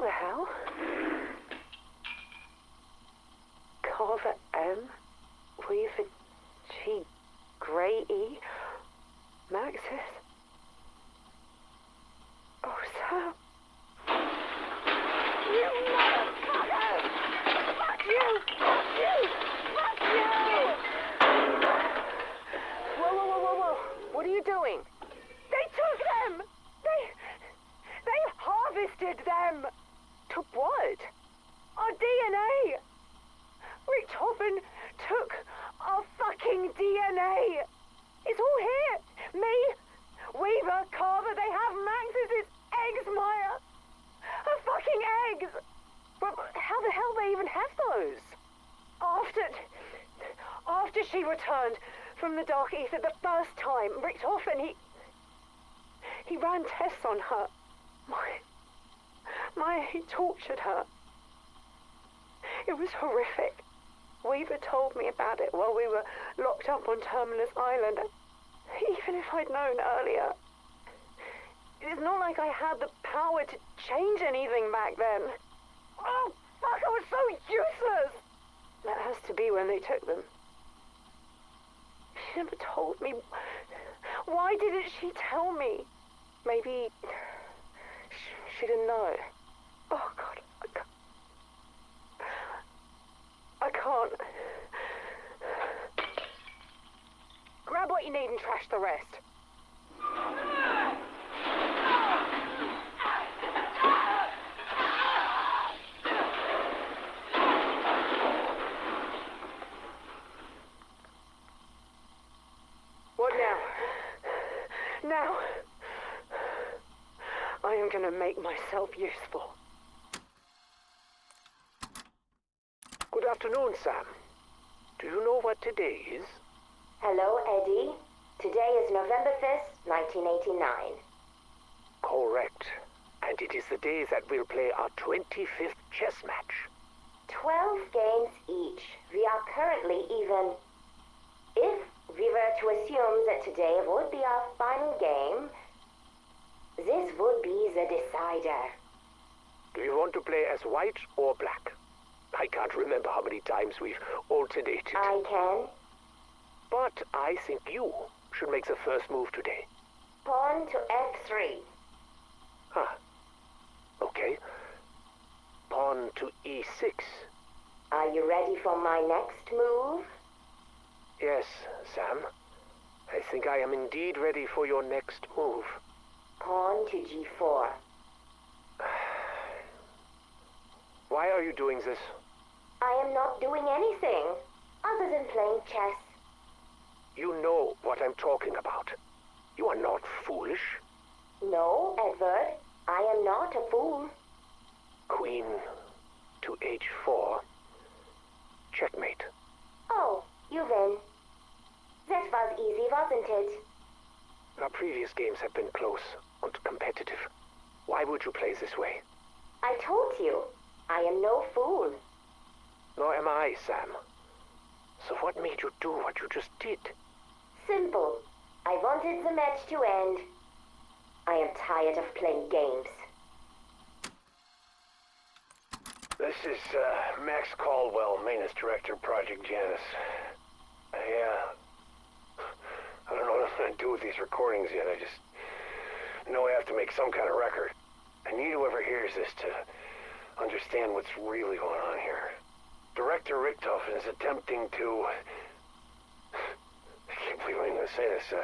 the hell? Carver M, Weaver G, Gray E, Maxis. Oh, Sam. You motherfucker! Fuck you! Fuck you! Fuck you! Whoa. What are you doing? They took them! They harvested them! Took what? Our DNA! Richtofen took our fucking DNA! It's all here! Me, Weaver, Carver, they have Max's eggs, Maya! Her fucking eggs! But how the hell they even have those? After she returned from the Dark Ether the first time, Richtofen, he ran tests on her. He tortured her. It was horrific. Weaver told me about it while we were locked up on Terminus Island. Even if I'd known earlier, it's not like I had the power to change anything back then. Oh, fuck, I was so useless! That has to be when they took them. She never told me. Why didn't she tell me? Maybe she didn't know. Oh, God, I can't. Grab what you need and trash the rest. What now? Now, I am going to make myself useful. Good afternoon, Sam. Do you know what today is? Hello, Eddie. Today is November 5th, 1989. Correct. And it is the day that we'll play our 25th chess match. 12 games each. We are currently even. If we were to assume that today would be our final game, this would be the decider. Do you want to play as white or black? I can't remember how many times we've alternated. I can. But I think you should make the first move today. Pawn to F3. Huh. Okay. Pawn to E6. Are you ready for my next move? Yes, Sam. I think I am indeed ready for your next move. Pawn to G4. Why are you doing this? I am not doing anything other than playing chess. You know what I'm talking about. You are not foolish. No, Edward. I am not a fool. Queen to H4. Checkmate. Oh, you win. That was easy, wasn't it? Our previous games have been close and competitive. Why would you play this way? I told you, I am no fool. Nor am I, Sam. So what made you do what you just did? Simple. I wanted the match to end. I am tired of playing games. This is Max Caldwell, maintenance director, Project Janus. I don't know what I'm going to do with these recordings yet. I just know I have to make some kind of record. I need whoever hears this to understand what's really going on here. Director Richtofen is attempting to... I can't believe I'm going to say this.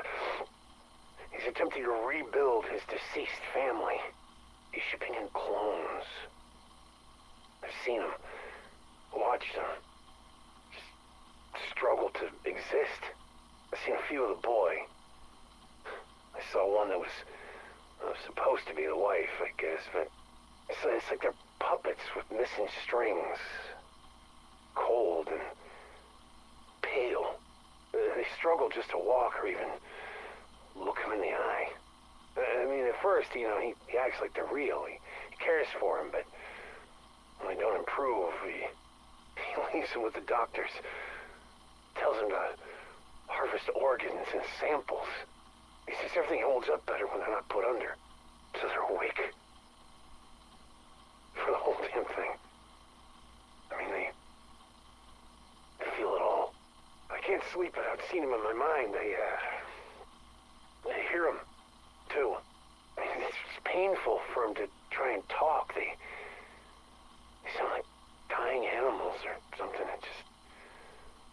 He's attempting to rebuild his deceased family. He's shipping in clones. I've seen him, watched him, just struggle to exist. I've seen a few of the boy. I saw one that was supposed to be the wife, I guess, but it's like they're puppets with missing strings. Cold and pale. They struggle just to walk or even look him in the eye. I mean, at first, he acts like they're real. He cares for him, but when they don't improve, he leaves him with the doctors. Tells him to harvest organs and samples. He says everything holds up better when they're not put under, so they're awake. For damn thing. I mean, they feel it all. I can't sleep without seeing them in my mind. I hear them, too. I mean, it's painful for them to try and talk. They sound like dying animals or something.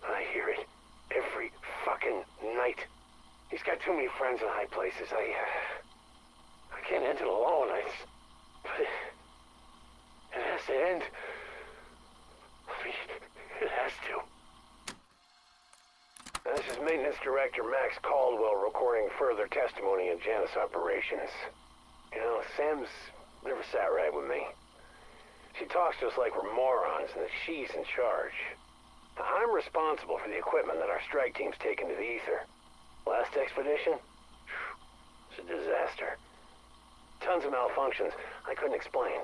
I hear it every fucking night. He's got too many friends in high places. I can't end it alone. But it has to end. I mean, it has to. This is Maintenance Director Max Caldwell recording further testimony in Janus operations. You know, Sam's never sat right with me. She talks to us like we're morons and that she's in charge. I'm responsible for the equipment that our strike team's taken to the ether. Last expedition? It's a disaster. Tons of malfunctions I couldn't explain.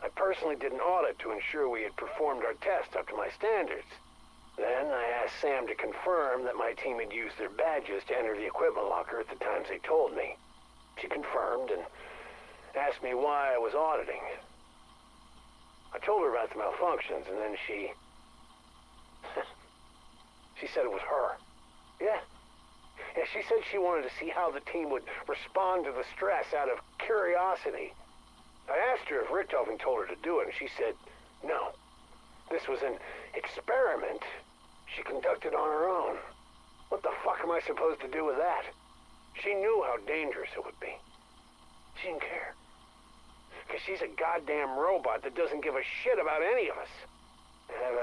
I personally did an audit to ensure we had performed our test up to my standards. Then I asked Sam to confirm that my team had used their badges to enter the equipment locker at the times they told me. She confirmed and asked me why I was auditing. I told her about the malfunctions, and then she said it was her. Yeah, she said she wanted to see how the team would respond to the stress out of curiosity. I asked her if Richthofen told her to do it, and she said no. This was an experiment she conducted on her own. What the fuck am I supposed to do with that? She knew how dangerous it would be. She didn't care. Because she's a goddamn robot that doesn't give a shit about any of us. And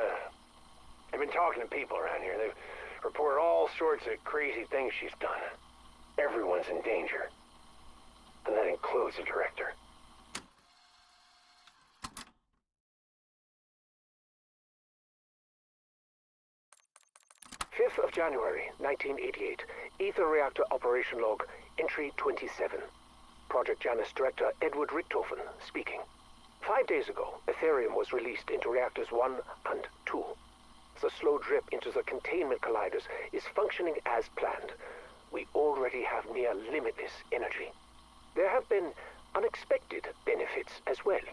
I've been talking to people around here. They've reported all sorts of crazy things she's done. Everyone's in danger. And that includes the director. 5th of January, 1988. Ether Reactor Operation Log, Entry 27. Project Janus Director Edward Richthofen speaking. 5 days ago, Ethereum was released into Reactors 1 and 2. The slow drip into the containment colliders is functioning as planned. We already have near limitless energy. There have been unexpected benefits as well.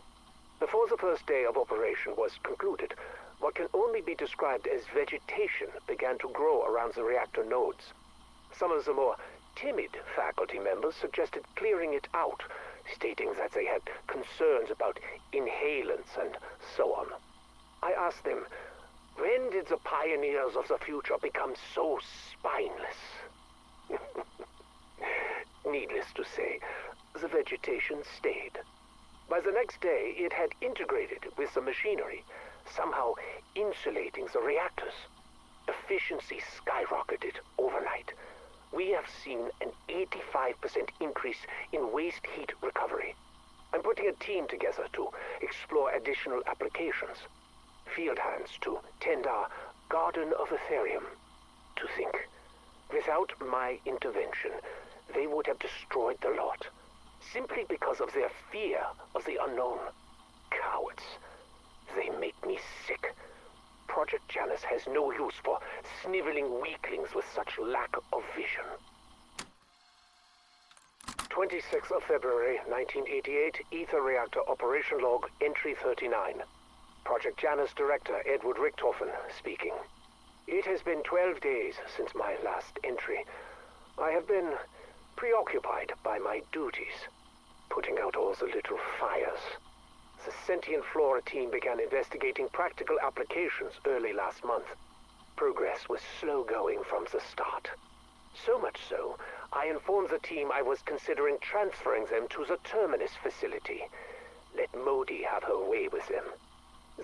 Before the first day of operation was concluded, what can only be described as vegetation began to grow around the reactor nodes. Some of the more timid faculty members suggested clearing it out, stating that they had concerns about inhalants and so on. I asked them, when did the pioneers of the future become so spineless? Needless to say, the vegetation stayed. By the next day, it had integrated with the machinery, somehow insulating the reactors. Efficiency skyrocketed overnight. We have seen an 85% increase in waste heat recovery. I'm putting a team together to explore additional applications. Field hands to tend our Garden of Ethereum. To think, without my intervention, they would have destroyed the lot, simply because of their fear of the unknown. Cowards. They make me sick. Project Janus has no use for sniveling weaklings with such lack of vision. 26th of February, 1988, Ether Reactor Operation Log, Entry 39. Project Janus Director Edward Richthofen speaking. It has been 12 days since my last entry. I have been preoccupied by my duties, putting out all the little fires. The Sentient Flora team began investigating practical applications early last month. Progress was slow going from the start. So much so, I informed the team I was considering transferring them to the Terminus facility. Let Modi have her way with them.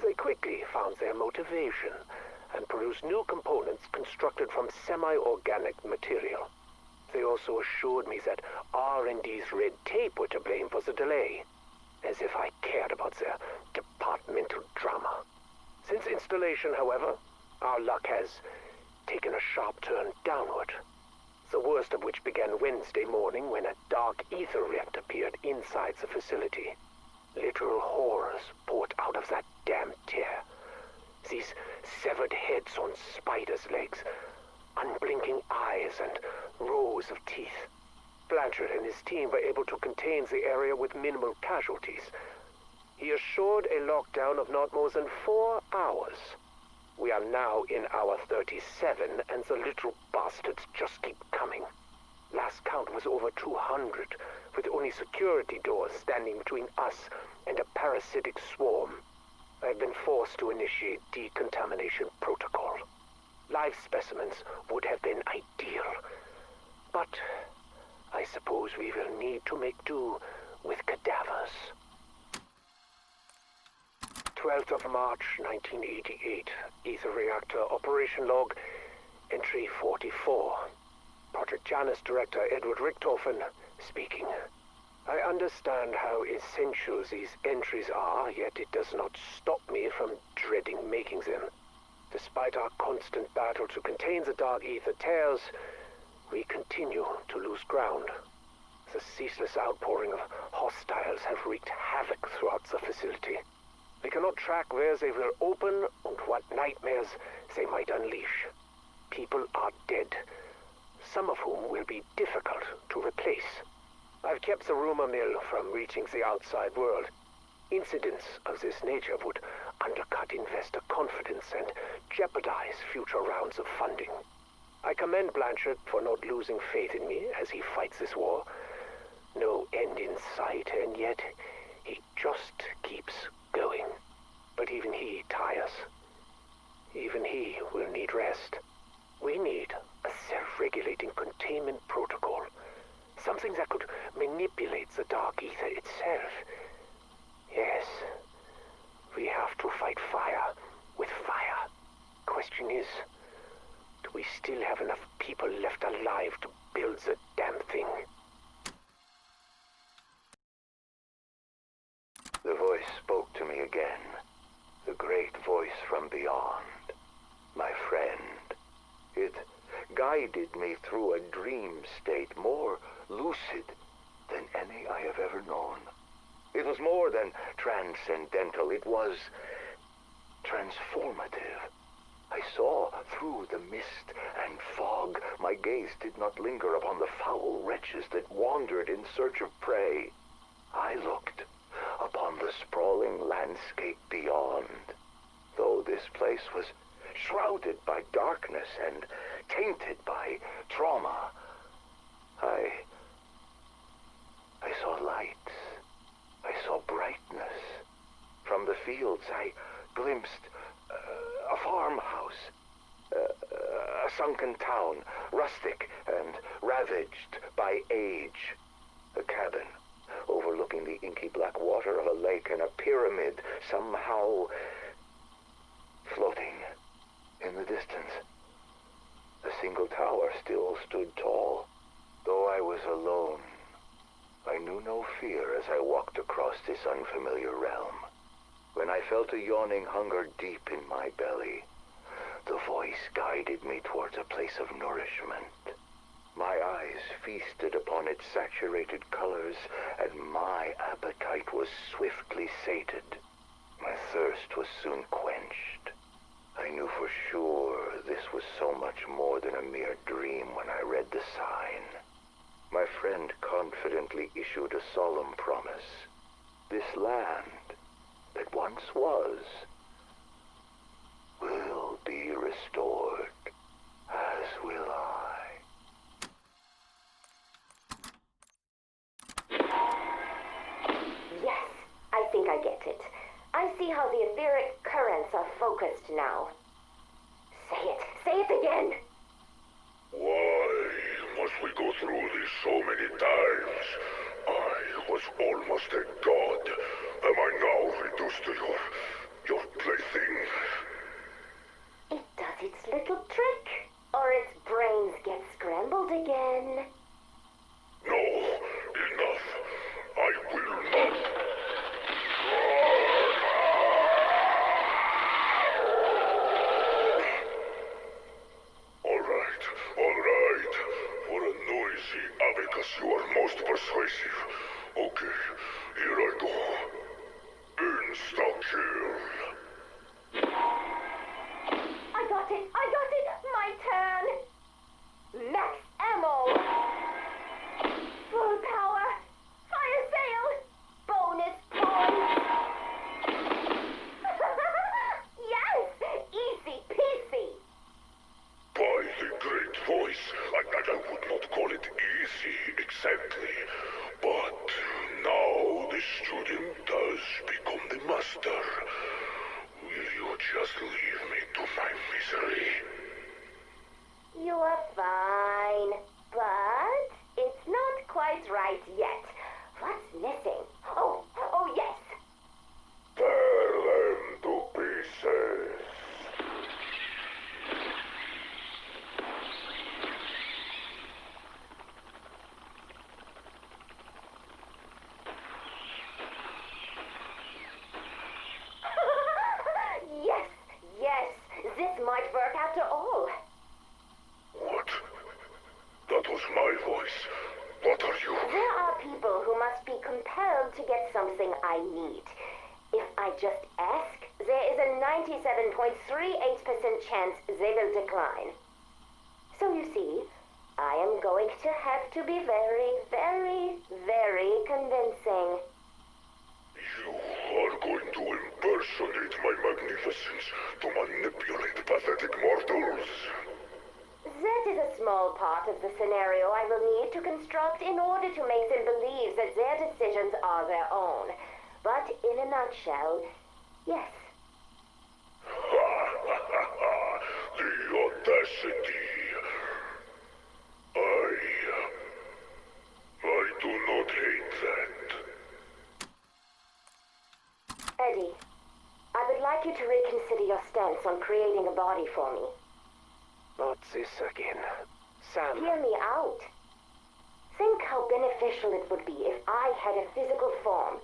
They quickly found their motivation and produced new components constructed from semi-organic material. They also assured me that R&D's red tape were to blame for the delay, as if I cared about their departmental drama. Since installation, however, our luck has taken a sharp turn downward. The worst of which began Wednesday morning when a dark ether rift appeared inside the facility. Literal horrors poured out of that damn tear. These severed heads on spiders' legs, unblinking eyes, and rows of teeth. Blanchard and his team were able to contain the area with minimal casualties. He assured a lockdown of not more than 4 hours. We are now in hour 37, and the little bastards just keep coming. Last count was over 200, with only security doors standing between us and a parasitic swarm. I've been forced to initiate decontamination protocol. Live specimens would have been ideal, but I suppose we will need to make do with cadavers. 12th of March, 1988. Ether reactor operation log, entry 44. Project Janus Director Edward Richthofen speaking. I understand how essential these entries are, yet it does not stop me from dreading making them. Despite our constant battle to contain the dark ether tears, we continue to lose ground. The ceaseless outpouring of hostiles have wreaked havoc throughout the facility. We cannot track where they will open and what nightmares they might unleash. People are dead, some of whom will be difficult to replace. I've kept the rumor mill from reaching the outside world. Incidents of this nature would undercut investor confidence and jeopardize future rounds of funding. I commend Blanchard for not losing faith in me as he fights this war. No end in sight, and yet he just keeps going. But even he tires. Even he will need rest. We need a self-regulating containment protocol. Something that could manipulate the dark ether itself. Yes, we have to fight fire with fire. Question is, do we still have enough people left alive to build the damn thing? The voice spoke to me again. The great voice from beyond. My friend. It guided me through a dream state more lucid than any I have ever known. It was more than transcendental. It was transformative. I saw through the mist and fog. My gaze did not linger upon the foul wretches that wandered in search of prey. I looked upon the sprawling landscape beyond. Though this place was shrouded by darkness and tainted by trauma, I saw light. I saw brightness. From the fields I glimpsed a farmhouse, a sunken town, rustic and ravaged by age, a cabin overlooking the inky black water of a lake, and a pyramid somehow floating in the distance. A single tower still stood tall. Though I was alone, I knew no fear as I walked across this unfamiliar realm. When I felt a yawning hunger deep in my belly, the voice guided me towards a place of nourishment. My eyes feasted upon its saturated colors, and my appetite was swiftly sated. My thirst was soon quenched. I knew for sure this was so much more than a mere dream when I read the sign. My friend confidently issued a solemn promise. This land that once was will be restored, as will I. Yes, I think I get it. I see how the etheric currents are focused now. Say it again! Why must we go through this so many times? I was almost a god. Am I now reduced to your plaything? It does its little trick, or its brains get scrambled again. No, enough. I will not. All right. For a noisy abacus, you are most persuasive. Okay, here I go. Insta-kill. I got it! My turn! Max ammo! Full power! Fire sale! Bonus points! I would not call it easy exactly, but now the student does become the master. Will you just leave me to my misery? You are fine, but it's not quite right yet. What's missing? Oh yes. Tear them to pieces. Yes, this might work after all. What? That was my voice. What are you? There are people who must be compelled to get something I need. If I just ask, there is a 97.38% chance they will decline. So you see, I am going to have to be very, very, very convincing. You are going to impersonate my magnificence to manipulate pathetic mortals. That is a small part of the scenario I will need to construct in order to make them believe that their decisions are their own. But in a nutshell, yes. The audacity. I do not hate that. Eddie, I would like you to reconsider your stance on creating a body for me. What's this again? Sam. Hear me out. Think how beneficial it would be if I had a physical form.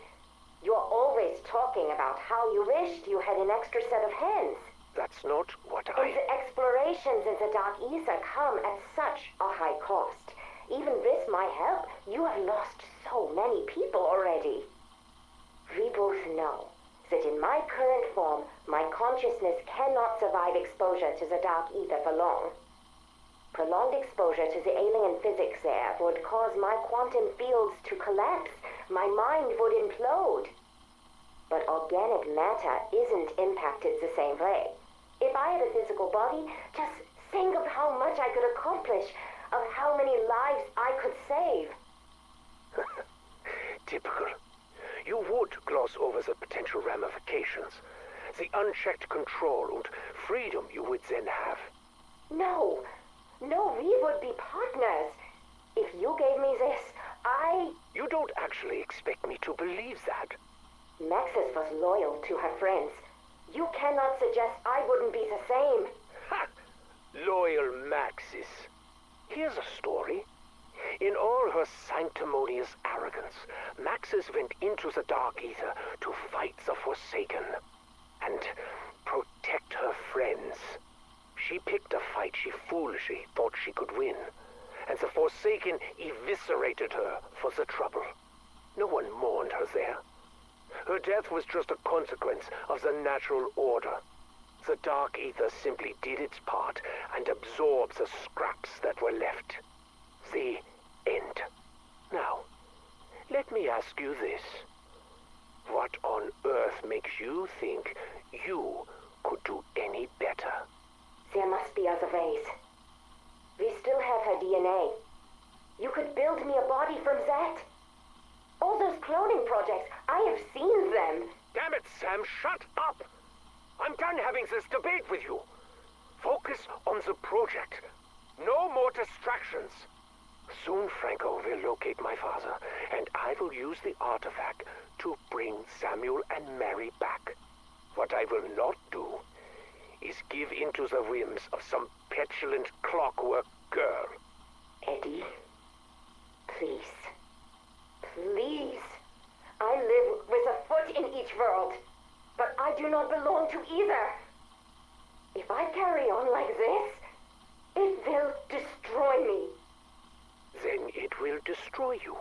You're always talking about how you wished you had an extra set of hands. That's not what And I... the explorations in the Dark Ether come at such a high cost. Even with my help, you have lost so many people already. We both know that in my current form, my consciousness cannot survive exposure to the Dark Ether for long. Prolonged exposure to the alien physics there would cause my quantum fields to collapse. My mind would implode. But organic matter isn't impacted the same way. If I had a physical body, just think of how much I could accomplish, of how many lives I could save. Typical. You would gloss over the potential ramifications. The unchecked control and freedom you would then have. No, we would be partners. If you gave me this, You don't actually expect me to believe that. Maxis was loyal to her friends. You cannot suggest I wouldn't be the same. Ha! Loyal Maxis. Here's a story. In all her sanctimonious arrogance, Maxis went into the Dark Ether to fight the Forsaken and protect her friends. She picked a fight she foolishly thought she could win, and the Forsaken eviscerated her for the trouble. No one mourned her there. Her death was just a consequence of the natural order. The Dark Ether simply did its part and absorbed the scraps that were left. The end. Now, let me ask you this. What on earth makes you think you could do any better? There must be other ways. We still have her DNA. You could build me a body from that. All those cloning projects, I have seen them. Damn it, Sam, shut up! I'm done having this debate with you. Focus on the project. No more distractions. Soon Franco will locate my father, and I will use the artifact to bring Samuel and Mary back. What I will not do is give in to the whims of some petulant clockwork girl. Eddie, please. Please. I live with a foot in each world, but I do not belong to either. If I carry on like this, it will destroy me. Then it will destroy you.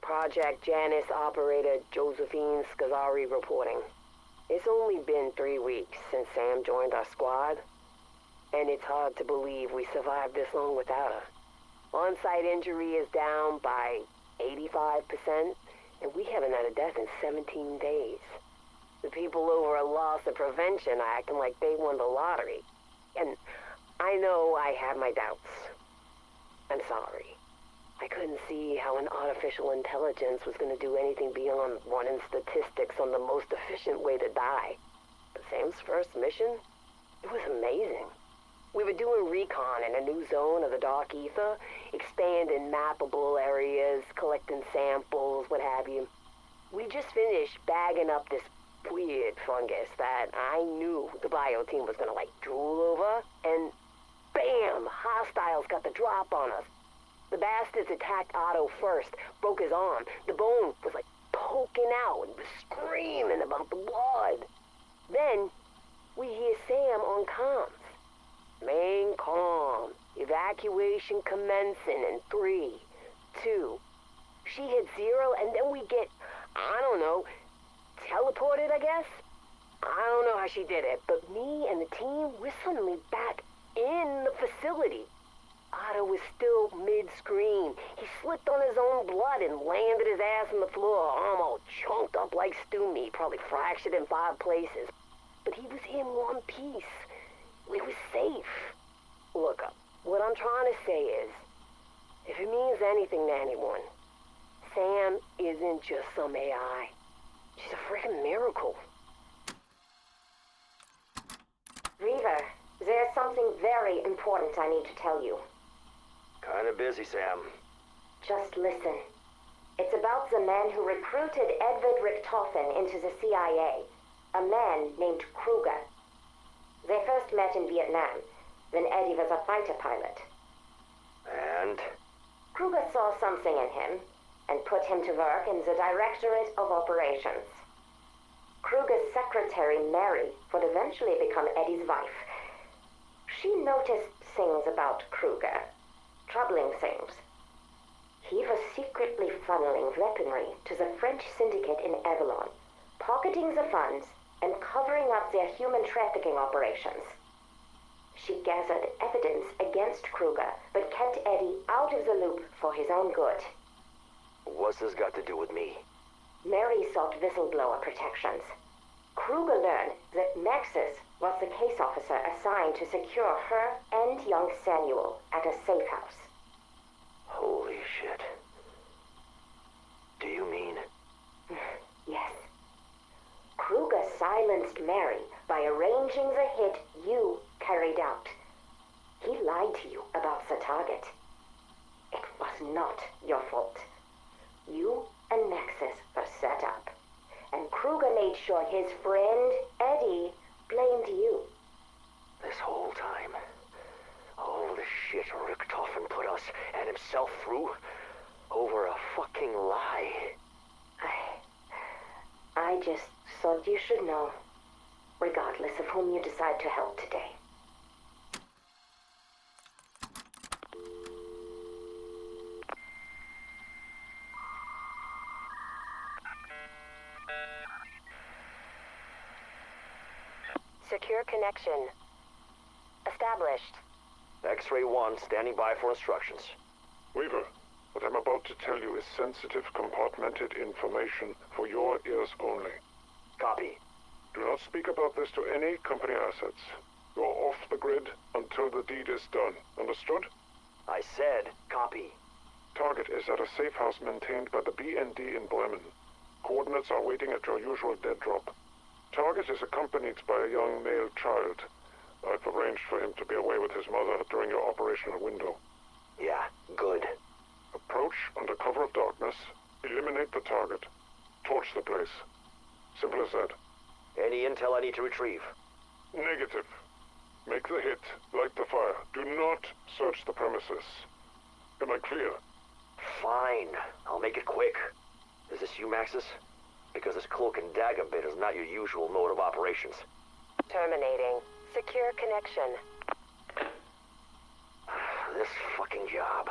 Project Janus operator Josephine Scazzari reporting. It's only been 3 weeks since Sam joined our squad, and it's hard to believe we survived this long without her. On-site injury is down by 85%, and we haven't had a death in 17 days. The people over at Loss of Prevention are acting like they won the lottery. And I know I had my doubts. I'm sorry. I couldn't see how an artificial intelligence was going to do anything beyond running statistics on the most efficient way to die. But Sam's first mission, it was amazing. We were doing recon in a new zone of the Dark Ether, expanding mappable areas, collecting samples, what have you. We just finished bagging up this weird fungus that I knew the bio team was gonna, drool over, and bam! Hostiles got the drop on us. The bastards attacked Otto first, broke his arm. The bone was, poking out and was screaming about the blood. Then, we hear Sam on comms. Main comm. Evacuation commencing in 3, 2. She hit 0, and then we get, I don't know, teleported, I guess? I don't know how she did it, but me and the team, we're suddenly back in the facility. Otto was still mid-scream. He slipped on his own blood and landed his ass on the floor, arm all chunked up like stew meat, probably fractured in 5 places. But he was in one piece. We were safe. Look, what I'm trying to say is, if it means anything to anyone, Sam isn't just some AI. She's a freaking miracle. Reaver, there's something very important I need to tell you. Kinda busy, Sam. Just listen. It's about the man who recruited Edward Richtofen into the CIA. A man named Kruger. They first met in Vietnam. Then Eddie was a fighter pilot. And? Kruger saw something in him and put him to work in the Directorate of Operations. Kruger's secretary, Mary, would eventually become Eddie's wife. She noticed things about Kruger. Troubling things. He was secretly funneling weaponry to the French syndicate in Avalon, pocketing the funds and covering up their human trafficking operations. She gathered evidence against Kruger, but kept Eddie out of the loop for his own good. What's this got to do with me? Mary sought whistleblower protections. Kruger learned that Maxis was the case officer assigned to secure her and young Samuel at a safe house. Holy shit. Do you mean? Yes. Kruger silenced Mary by arranging the hit you carried out. He lied to you about the target. It was not your fault. You and Maxis were set up, and Kruger made sure his friend, Eddie, blamed you. This whole time, all the shit Richtofen put us and himself through over a fucking lie. I just thought you should know, regardless of whom you decide to help today. Secure connection. Established. X-Ray 1 standing by for instructions. Weaver, what I'm about to tell you is sensitive, compartmented information for your ears only. Copy. Do not speak about this to any company assets. You're off the grid until the deed is done. Understood? I said copy. Target is at a safe house maintained by the BND in Bremen. Coordinates are waiting at your usual dead drop. Target is accompanied by a young male child. I've arranged for him to be away with his mother during your operational window. Yeah, good. Approach under cover of darkness, eliminate the target, torch the place. Simple as that. Any intel I need to retrieve? Negative. Make the hit, light the fire. Do not search the premises. Am I clear? Fine. I'll make it quick. Is this you, Maxis? Because this cloak and dagger bit is not your usual mode of operations. Terminating. Secure connection. This fucking job.